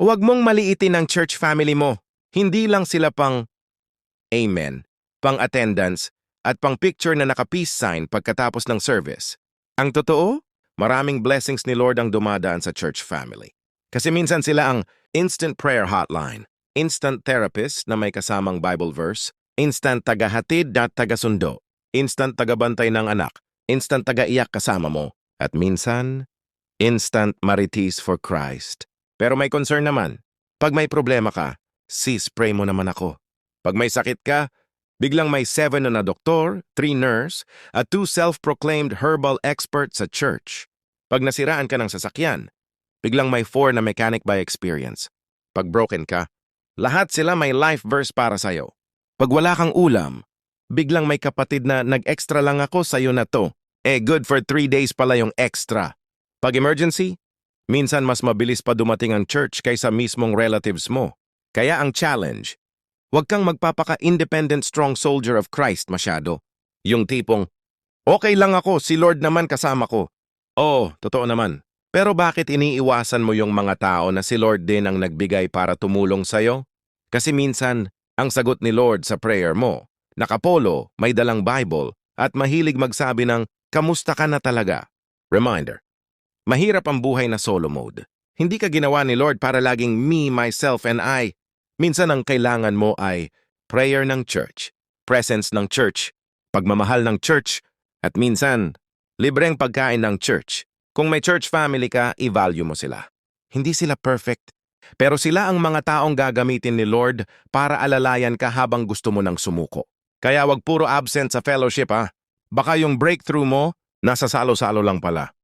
Huwag mong maliitin ang church family mo. Hindi lang sila pang amen, pang attendance, at pang picture na naka-peace sign pagkatapos ng service. Ang totoo, maraming blessings ni Lord ang dumadaan sa church family. Kasi minsan sila ang instant prayer hotline, instant therapist na may kasamang Bible verse, instant tagahatid at tagasundo, instant tagabantay ng anak, instant tagaiyak kasama mo, at minsan, instant marites for Christ. Pero may concern naman. Pag may problema ka, sis, pray mo naman ako. Pag may sakit ka, biglang may 7 na doktor, 3 nurse, at 2 self-proclaimed herbal experts sa church. Pag nasiraan ka ng sasakyan, biglang may 4 na mechanic by experience. Pag broken ka, lahat sila may life verse para sa'yo. Pag wala kang ulam, biglang may kapatid na nag-extra lang ako sa'yo na to. Good for 3 days pala yung extra. Pag emergency, minsan mas mabilis pa dumating ang church kaysa mismong relatives mo. Kaya ang challenge, huwag kang magpapaka-independent strong soldier of Christ masyado. Yung tipong, okay lang ako, si Lord naman kasama ko. Oo, totoo naman. Pero bakit iniiwasan mo yung mga tao na si Lord din ang nagbigay para tumulong sa'yo? Kasi minsan, ang sagot ni Lord sa prayer mo, nakapolo, may dalang Bible, at mahilig magsabi ng, kamusta ka na talaga? Reminder, mahirap ang buhay na solo mode. Hindi ka ginawa ni Lord para laging me, myself, and I. Minsan ang kailangan mo ay prayer ng church, presence ng church, pagmamahal ng church, at minsan, libreng pagkain ng church. Kung may church family ka, i-value mo sila. Hindi sila perfect, pero sila ang mga taong gagamitin ni Lord para alalayan ka habang gusto mo nang sumuko. Kaya wag puro absent sa fellowship ha. Baka yung breakthrough mo, nasa salo-salo lang pala.